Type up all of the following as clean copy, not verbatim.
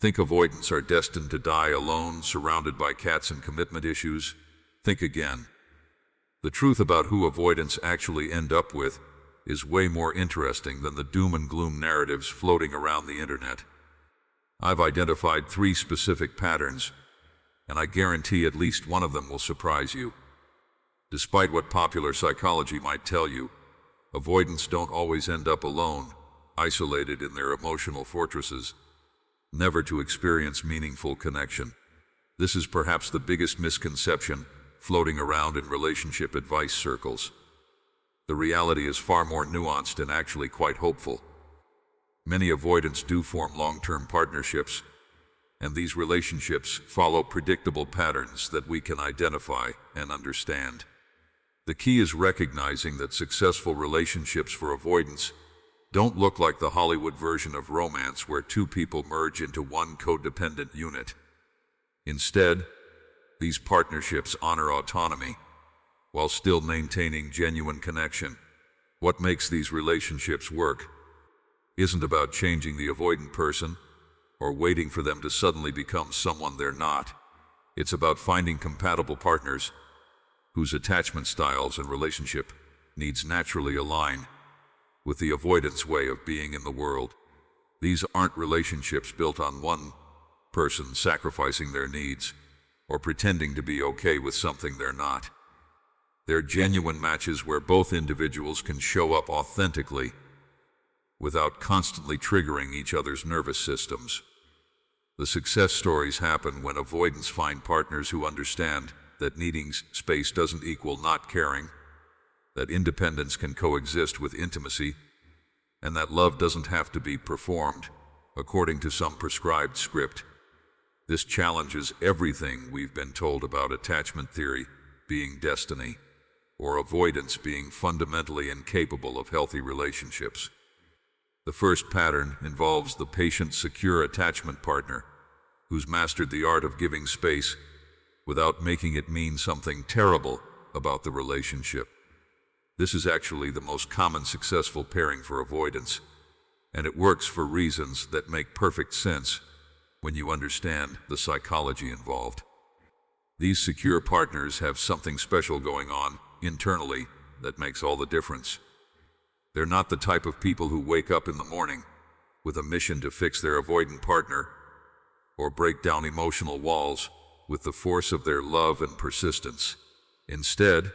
Think avoidants are destined to die alone, surrounded by cats and commitment issues? Think again. The truth about who avoidants actually end up with is way more interesting than the doom and gloom narratives floating around the internet. I've identified 3 specific patterns, and I guarantee at least one of them will surprise you. Despite what popular psychology might tell you, avoidants don't always end up alone, isolated in their emotional fortresses, never to experience meaningful connection. This is perhaps the biggest misconception floating around in relationship advice circles. The reality is far more nuanced and actually quite hopeful. Many avoidants do form long-term partnerships, and these relationships follow predictable patterns that we can identify and understand. The key is recognizing that successful relationships for avoidants don't look like the Hollywood version of romance where 2 people merge into one codependent unit. Instead, these partnerships honor autonomy while still maintaining genuine connection. What makes these relationships work isn't about changing the avoidant person or waiting for them to suddenly become someone they're not. It's about finding compatible partners whose attachment styles and relationship needs naturally align with the avoidant's way of being in the world. These aren't relationships built on one person sacrificing their needs or pretending to be okay with something they're not. They're genuine matches where both individuals can show up authentically without constantly triggering each other's nervous systems. The success stories happen when avoidants find partners who understand that needing space doesn't equal not caring, that independence can coexist with intimacy, and that love doesn't have to be performed according to some prescribed script. This challenges everything we've been told about attachment theory being destiny, or avoidance being fundamentally incapable of healthy relationships. The first pattern involves the patient, secure attachment partner who's mastered the art of giving space without making it mean something terrible about the relationship. This is actually the most common successful pairing for avoidance, and it works for reasons that make perfect sense when you understand the psychology involved. These secure partners have something special going on internally that makes all the difference. They're not the type of people who wake up in the morning with a mission to fix their avoidant partner or break down emotional walls with the force of their love and persistence. Instead,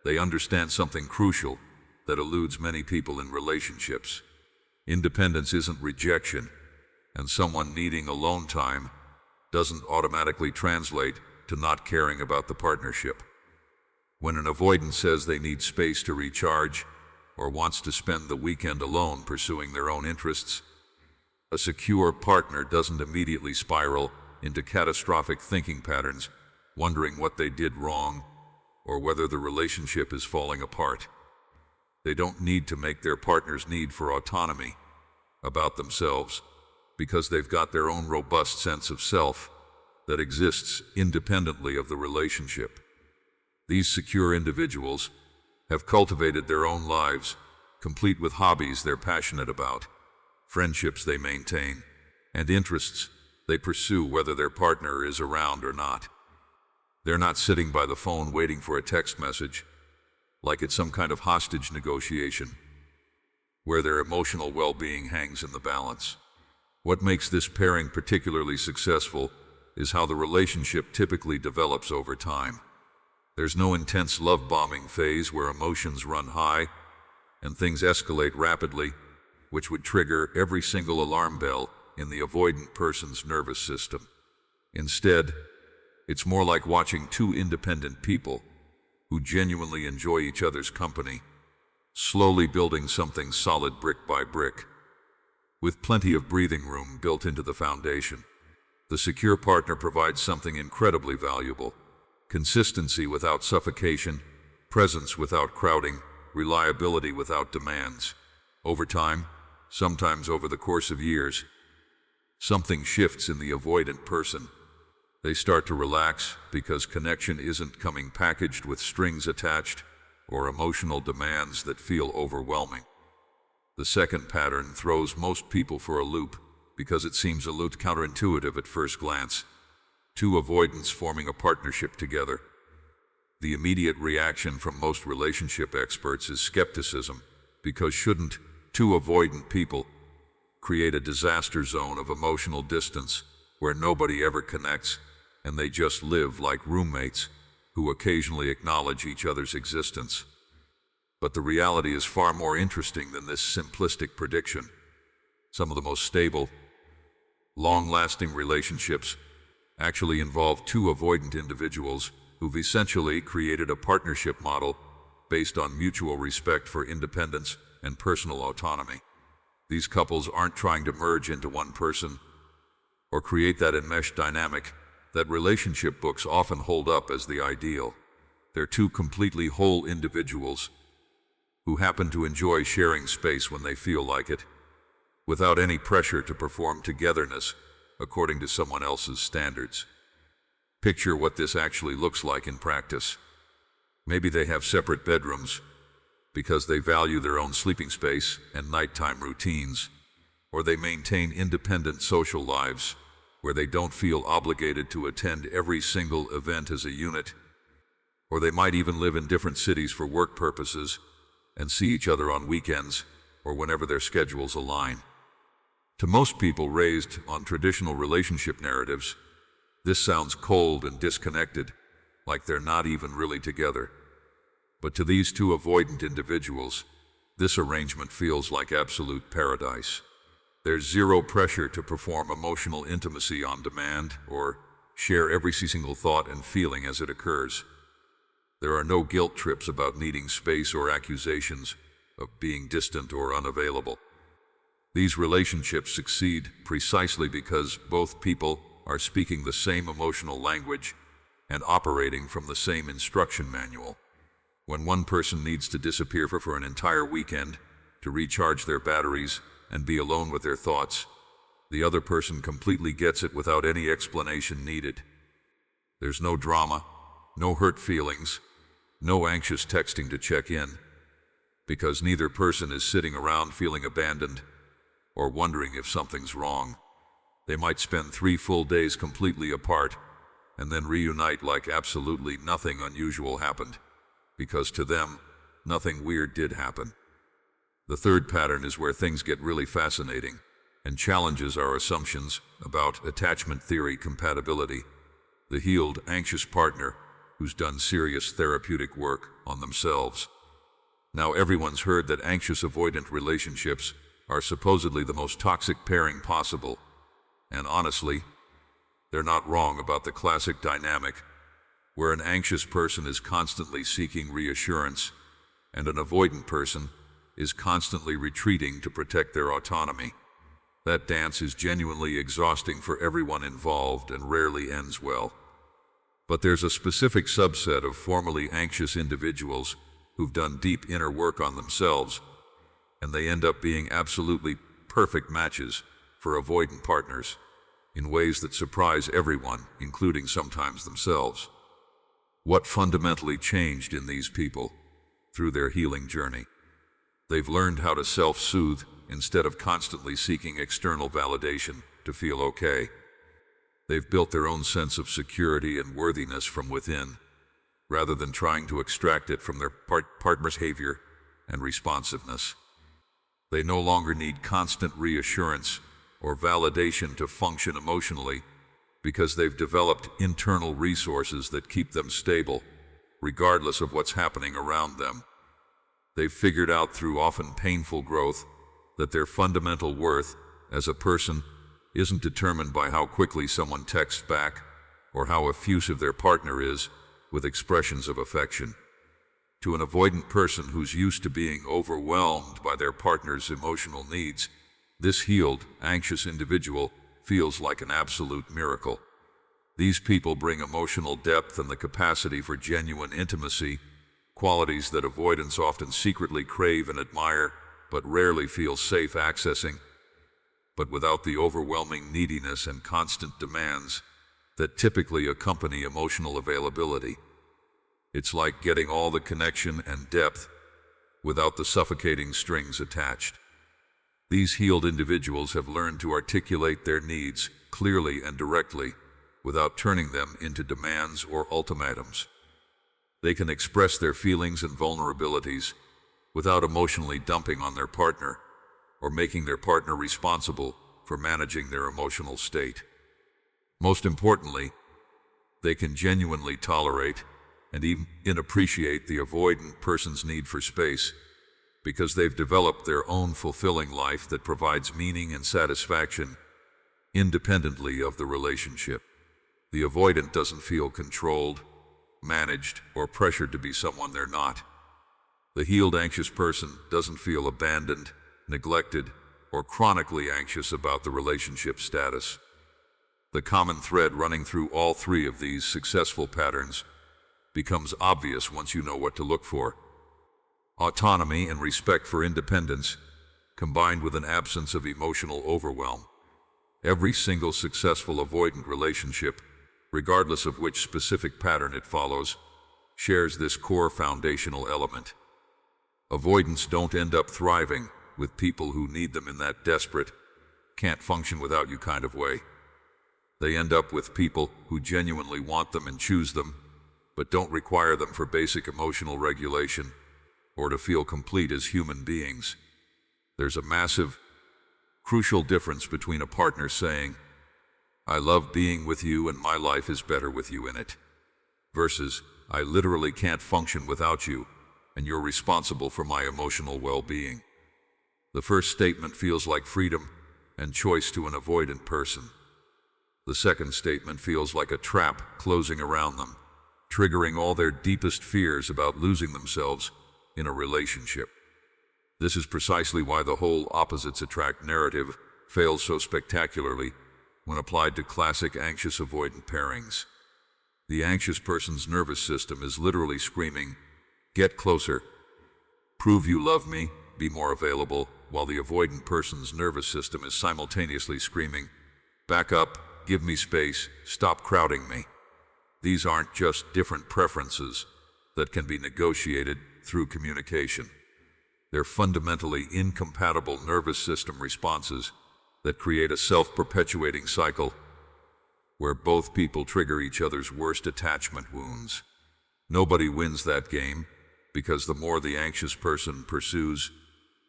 they understand something crucial that eludes many people in relationships. Independence isn't rejection, and someone needing alone time doesn't automatically translate to not caring about the partnership. When an avoidant says they need space to recharge or wants to spend the weekend alone pursuing their own interests, a secure partner doesn't immediately spiral into catastrophic thinking patterns, wondering what they did wrong or whether the relationship is falling apart. They don't need to make their partner's need for autonomy about themselves because they've got their own robust sense of self that exists independently of the relationship. These secure individuals have cultivated their own lives, complete with hobbies they're passionate about, friendships they maintain, and interests they pursue whether their partner is around or not. They're not sitting by the phone waiting for a text message like it's some kind of hostage negotiation where their emotional well-being hangs in the balance. What makes this pairing particularly successful is how the relationship typically develops over time. There's no intense love-bombing phase where emotions run high and things escalate rapidly, which would trigger every single alarm bell in the avoidant person's nervous system. Instead, it's more like watching 2 independent people who genuinely enjoy each other's company, slowly building something solid brick by brick, with plenty of breathing room built into the foundation. The secure partner provides something incredibly valuable: consistency without suffocation, presence without crowding, reliability without demands. Over time, sometimes over the course of years, something shifts in the avoidant person. They start to relax because connection isn't coming packaged with strings attached or emotional demands that feel overwhelming. The second pattern throws most people for a loop because it seems a little counterintuitive at first glance. Two avoidants forming a partnership together. The immediate reaction from most relationship experts is skepticism, because shouldn't two avoidant people create a disaster zone of emotional distance where nobody ever connects and they just live like roommates who occasionally acknowledge each other's existence? But the reality is far more interesting than this simplistic prediction. Some of the most stable, long-lasting relationships actually involve two avoidant individuals who've essentially created a partnership model based on mutual respect for independence and personal autonomy. These couples aren't trying to merge into one person or create that enmeshed dynamic that relationship books often hold up as the ideal. They're two completely whole individuals who happen to enjoy sharing space when they feel like it, without any pressure to perform togetherness according to someone else's standards. Picture what this actually looks like in practice. Maybe they have separate bedrooms because they value their own sleeping space and nighttime routines, or they maintain independent social lives where they don't feel obligated to attend every single event as a unit, or they might even live in different cities for work purposes and see each other on weekends or whenever their schedules align. To most people raised on traditional relationship narratives, this sounds cold and disconnected, like they're not even really together. But to these two avoidant individuals, this arrangement feels like absolute paradise. There's zero pressure to perform emotional intimacy on demand or share every single thought and feeling as it occurs. There are no guilt trips about needing space or accusations of being distant or unavailable. These relationships succeed precisely because both people are speaking the same emotional language and operating from the same instruction manual. When one person needs to disappear for an entire weekend to recharge their batteries and be alone with their thoughts, the other person completely gets it without any explanation needed. There's no drama, no hurt feelings, no anxious texting to check in, because neither person is sitting around feeling abandoned or wondering if something's wrong. They might spend 3 full days completely apart and then reunite like absolutely nothing unusual happened, because to them, nothing weird did happen. The third pattern is where things get really fascinating and challenges our assumptions about attachment theory compatibility. The healed, anxious partner who's done serious therapeutic work on themselves. Now everyone's heard that anxious avoidant relationships are supposedly the most toxic pairing possible, and honestly, they're not wrong about the classic dynamic where an anxious person is constantly seeking reassurance and an avoidant person is constantly retreating to protect their autonomy. That dance is genuinely exhausting for everyone involved and rarely ends well. But there's a specific subset of formerly anxious individuals who've done deep inner work on themselves, and they end up being absolutely perfect matches for avoidant partners in ways that surprise everyone, including sometimes themselves. What fundamentally changed in these people through their healing journey? They've learned how to self-soothe instead of constantly seeking external validation to feel okay. They've built their own sense of security and worthiness from within, rather than trying to extract it from their partner's behavior and responsiveness. They no longer need constant reassurance or validation to function emotionally because they've developed internal resources that keep them stable, regardless of what's happening around them. They've figured out through often painful growth that their fundamental worth as a person isn't determined by how quickly someone texts back or how effusive their partner is with expressions of affection. To an avoidant person who's used to being overwhelmed by their partner's emotional needs, this healed, anxious individual feels like an absolute miracle. These people bring emotional depth and the capacity for genuine intimacy, qualities that avoidants often secretly crave and admire, but rarely feel safe accessing, but without the overwhelming neediness and constant demands that typically accompany emotional availability. It's like getting all the connection and depth without the suffocating strings attached. These healed individuals have learned to articulate their needs clearly and directly, without turning them into demands or ultimatums. They can express their feelings and vulnerabilities without emotionally dumping on their partner or making their partner responsible for managing their emotional state. Most importantly, they can genuinely tolerate and even appreciate the avoidant person's need for space because they've developed their own fulfilling life that provides meaning and satisfaction independently of the relationship. The avoidant doesn't feel controlled, managed, or pressured to be someone they're not. The healed anxious person doesn't feel abandoned, neglected, or chronically anxious about the relationship status. The common thread running through all three of these successful patterns becomes obvious once you know what to look for. Autonomy and respect for independence, combined with an absence of emotional overwhelm. Every single successful avoidant relationship, regardless of which specific pattern it follows, shares this core foundational element. Avoidants don't end up thriving with people who need them in that desperate, can't function without you kind of way. They end up with people who genuinely want them and choose them, but don't require them for basic emotional regulation or to feel complete as human beings. There's a massive, crucial difference between a partner saying, "I love being with you and my life is better with you in it," versus, "I literally can't function without you and you're responsible for my emotional well-being." The first statement feels like freedom and choice to an avoidant person. The second statement feels like a trap closing around them, triggering all their deepest fears about losing themselves in a relationship. This is precisely why the whole opposites attract narrative fails so spectacularly when applied to classic anxious-avoidant pairings. The anxious person's nervous system is literally screaming, "Get closer, prove you love me, be more available," while the avoidant person's nervous system is simultaneously screaming, "Back up, give me space, stop crowding me." These aren't just different preferences that can be negotiated through communication. They're fundamentally incompatible nervous system responses that create a self-perpetuating cycle where both people trigger each other's worst attachment wounds. Nobody wins that game because the more the anxious person pursues,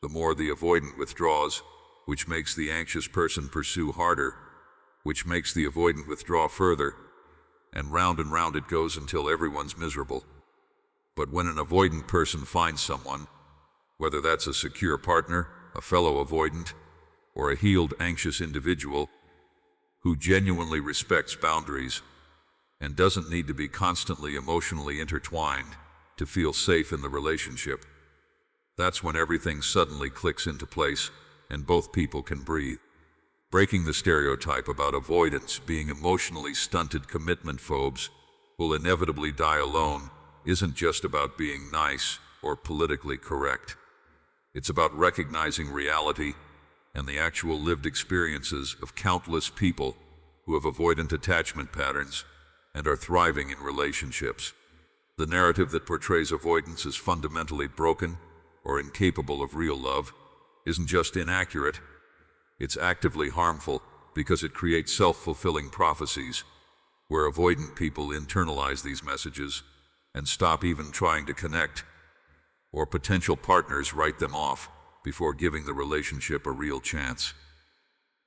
the more the avoidant withdraws, which makes the anxious person pursue harder, which makes the avoidant withdraw further, and round it goes until everyone's miserable. But when an avoidant person finds someone, whether that's a secure partner, a fellow avoidant, or a healed anxious individual who genuinely respects boundaries and doesn't need to be constantly emotionally intertwined to feel safe in the relationship, that's when everything suddenly clicks into place and both people can breathe. Breaking the stereotype about avoidants being emotionally stunted commitment phobes who'll inevitably die alone isn't just about being nice or politically correct. It's about recognizing reality and the actual lived experiences of countless people who have avoidant attachment patterns and are thriving in relationships. The narrative that portrays avoidance as fundamentally broken or incapable of real love isn't just inaccurate, it's actively harmful because it creates self-fulfilling prophecies where avoidant people internalize these messages and stop even trying to connect, or potential partners write them off before giving the relationship a real chance.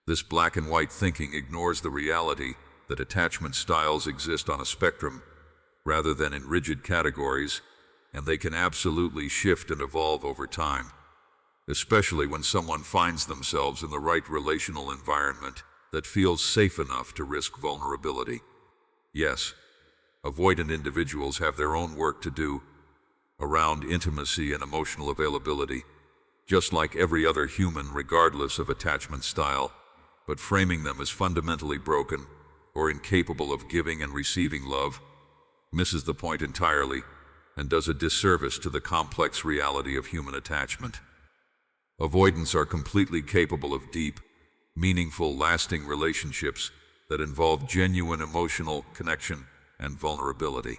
This black and white thinking ignores the reality that attachment styles exist on a spectrum rather than in rigid categories, and they can absolutely shift and evolve over time, especially when someone finds themselves in the right relational environment that feels safe enough to risk vulnerability. Yes, avoidant individuals have their own work to do around intimacy and emotional availability, just like every other human regardless of attachment style, but framing them as fundamentally broken or incapable of giving and receiving love misses the point entirely and does a disservice to the complex reality of human attachment. Avoidants are completely capable of deep, meaningful, lasting relationships that involve genuine emotional connection and vulnerability.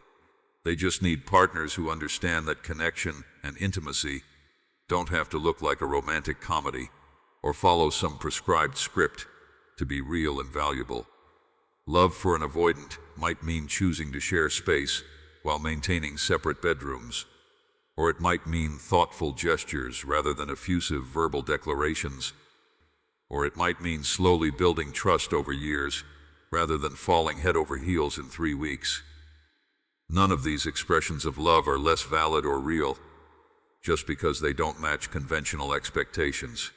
They just need partners who understand that connection and intimacy don't have to look like a romantic comedy or follow some prescribed script to be real and valuable. Love for an avoidant might mean choosing to share space while maintaining separate bedrooms, or it might mean thoughtful gestures rather than effusive verbal declarations, or it might mean slowly building trust over years rather than falling head over heels in 3 weeks. None of these expressions of love are less valid or real just because they don't match conventional expectations.